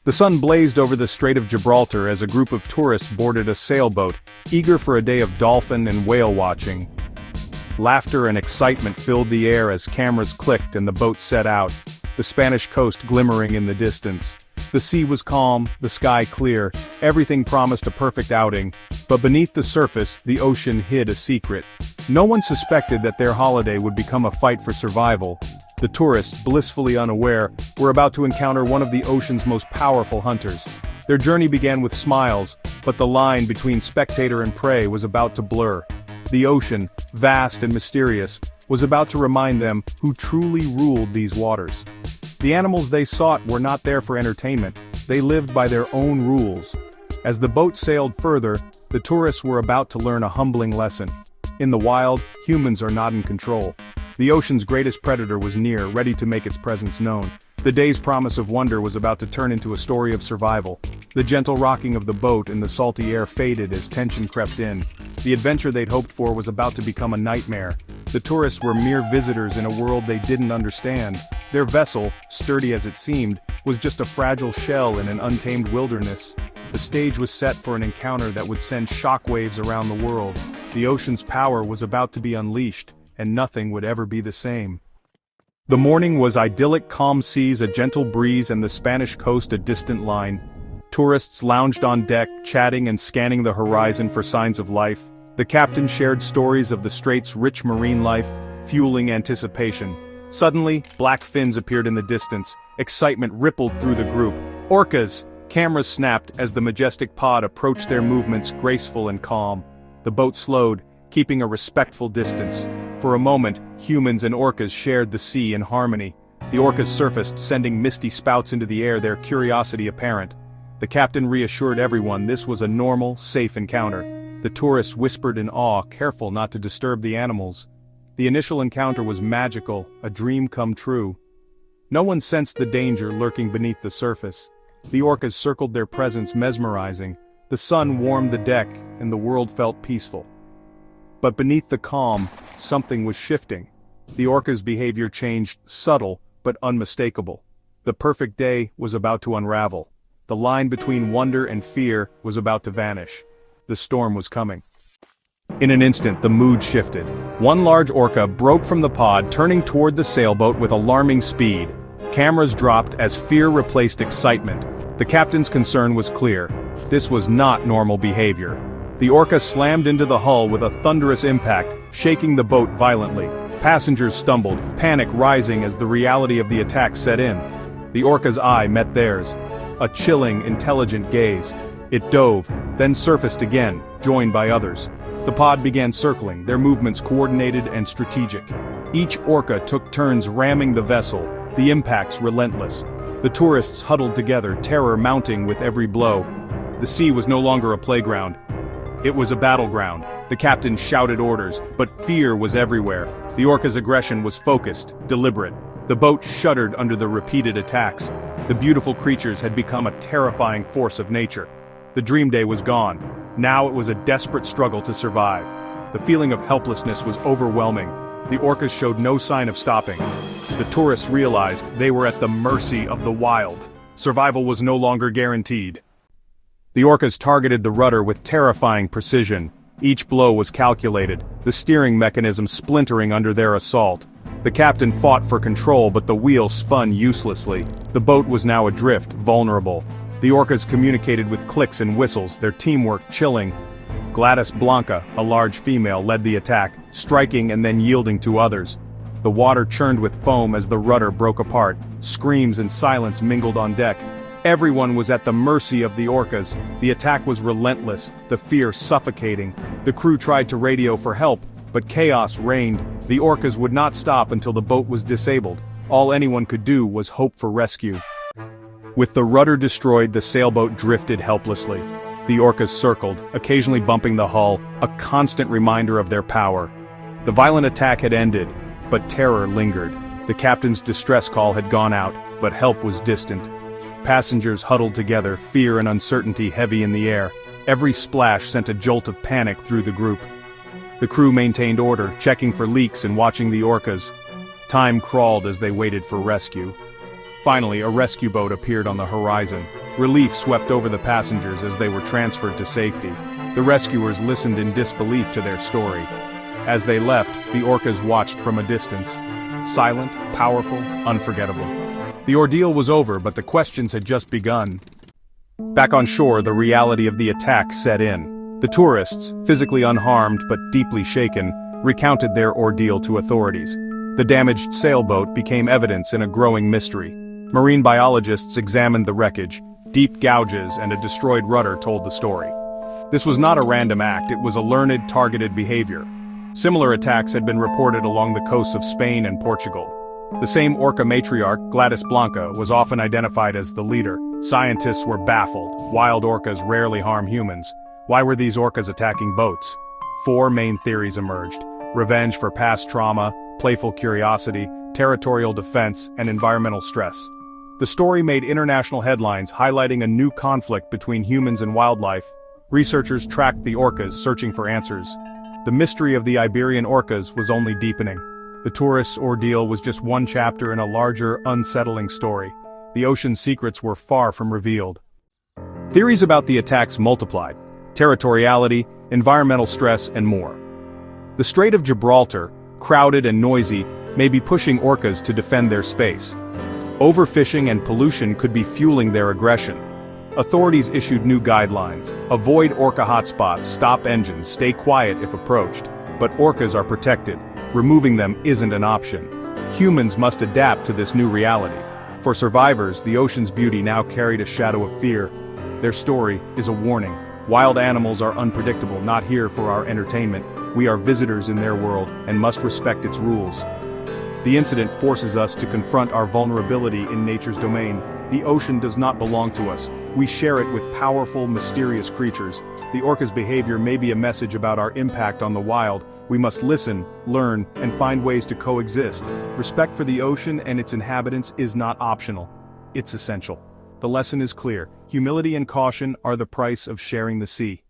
The sun blazed over the Strait of Gibraltar as a group of tourists boarded a sailboat, eager for a day of dolphin and whale watching. Laughter and excitement filled the air as cameras clicked and the boat set out, the Spanish coast glimmering in the distance. The sea was calm, the sky clear, everything promised a perfect outing, but beneath the surface, the ocean hid a secret. No one suspected that their holiday would become a fight for survival. The tourists, blissfully unaware, were about to encounter one of the ocean's most powerful hunters. Their journey began with smiles, but the line between spectator and prey was about to blur. The ocean, vast and mysterious, was about to remind them who truly ruled these waters. The animals they sought were not there for entertainment, they lived by their own rules. As the boat sailed further, the tourists were about to learn a humbling lesson. In the wild, humans are not in control. The ocean's greatest predator was near, ready to make its presence known. The day's promise of wonder was about to turn into a story of survival. The gentle rocking of the boat in the salty air faded as tension crept in. The adventure they'd hoped for was about to become a nightmare. The tourists were mere visitors in a world they didn't understand. Their vessel, sturdy as it seemed, was just a fragile shell in an untamed wilderness. The stage was set for an encounter that would send shockwaves around the world. The ocean's power was about to be unleashed, and nothing would ever be the same. The morning was idyllic, calm seas, a gentle breeze, and the Spanish coast a distant line. Tourists lounged on deck, chatting and scanning the horizon for signs of life. The captain shared stories of the strait's rich marine life, fueling anticipation. Suddenly, black fins appeared in the distance. Excitement rippled through the group. Orcas! Cameras snapped as the majestic pod approached, their movements graceful and calm. The boat slowed, keeping a respectful distance. For a moment, humans and orcas shared the sea in harmony. The orcas surfaced, sending misty spouts into the air, their curiosity apparent. The captain reassured everyone this was a normal, safe encounter. The tourists whispered in awe, careful not to disturb the animals. The initial encounter was magical, a dream come true. No one sensed the danger lurking beneath the surface. The orcas circled, their presence mesmerizing. The sun warmed the deck, and the world felt peaceful. But beneath the calm, something was shifting. The orcas' behavior changed, subtle, but unmistakable. The perfect day was about to unravel. The line between wonder and fear was about to vanish. The storm was coming. In an instant, the mood shifted. One large orca broke from the pod, turning toward the sailboat with alarming speed. Cameras dropped as fear replaced excitement. The captain's concern was clear. This was not normal behavior. The orca slammed into the hull with a thunderous impact, shaking the boat violently. Passengers stumbled, panic rising as the reality of the attack set in. The orca's eye met theirs. A chilling, intelligent gaze. It dove, then surfaced again, joined by others. The pod began circling, their movements coordinated and strategic. Each orca took turns ramming the vessel, the impacts relentless. The tourists huddled together, terror mounting with every blow. The sea was no longer a playground. It was a battleground. The captain shouted orders, but fear was everywhere. The orca's aggression was focused, deliberate. The boat shuddered under the repeated attacks. The beautiful creatures had become a terrifying force of nature. The dream day was gone. Now it was a desperate struggle to survive. The feeling of helplessness was overwhelming. The orcas showed no sign of stopping. The tourists realized they were at the mercy of the wild. Survival was no longer guaranteed. The orcas targeted the rudder with terrifying precision. Each blow was calculated, the steering mechanism splintering under their assault. The captain fought for control, but the wheel spun uselessly. The boat was now adrift, vulnerable. The orcas communicated with clicks and whistles, their teamwork chilling. Gladys Blanca, a large female, led the attack, striking and then yielding to others. The water churned with foam as the rudder broke apart. Screams and silence mingled on deck. Everyone was at the mercy of the orcas. The attack was relentless, the fear suffocating. The crew tried to radio for help, but chaos reigned. The orcas would not stop until the boat was disabled. All anyone could do was hope for rescue. With the rudder destroyed, the sailboat drifted helplessly. The orcas circled, occasionally bumping the hull, a constant reminder of their power. The violent attack had ended, but terror lingered. The captain's distress call had gone out, but help was distant. Passengers huddled together, fear and uncertainty heavy in the air. Every splash sent a jolt of panic through the group. The crew maintained order, checking for leaks and watching the orcas. Time crawled as they waited for rescue. Finally, a rescue boat appeared on the horizon. Relief swept over the passengers as they were transferred to safety. The rescuers listened in disbelief to their story. As they left, the orcas watched from a distance. Silent, powerful, unforgettable. The ordeal was over, but the questions had just begun. Back on shore, the reality of the attack set in. The tourists, physically unharmed but deeply shaken, recounted their ordeal to authorities. The damaged sailboat became evidence in a growing mystery. Marine biologists examined the wreckage. Deep gouges and a destroyed rudder told the story. This was not a random act, it was a learned, targeted behavior. Similar attacks had been reported along the coasts of Spain and Portugal. The same orca matriarch, Gladys Blanca, was often identified as the leader. Scientists were baffled. Wild orcas rarely harm humans. Why were these orcas attacking boats? 4 main theories emerged: revenge for past trauma, playful curiosity, territorial defense, and environmental stress. The story made international headlines, highlighting a new conflict between humans and wildlife. Researchers tracked the orcas, searching for answers. The mystery of the Iberian orcas was only deepening. The tourists' ordeal was just one chapter in a larger, unsettling story. The ocean's secrets were far from revealed. Theories about the attacks multiplied: territoriality, environmental stress, and more. The Strait of Gibraltar, crowded and noisy, may be pushing orcas to defend their space. Overfishing and pollution could be fueling their aggression. Authorities issued new guidelines: avoid orca hotspots, stop engines, stay quiet if approached. But orcas are protected. Removing them isn't an option. Humans must adapt to this new reality. For survivors, the ocean's beauty now carried a shadow of fear. Their story is a warning. Wild animals are unpredictable, not here for our entertainment. We are visitors in their world and must respect its rules. The incident forces us to confront our vulnerability in nature's domain. The ocean does not belong to us. We share it with powerful, mysterious creatures. The orca's behavior may be a message about our impact on the wild. We must listen, learn, and find ways to coexist. Respect for the ocean and its inhabitants is not optional. It's essential. The lesson is clear: humility and caution are the price of sharing the sea.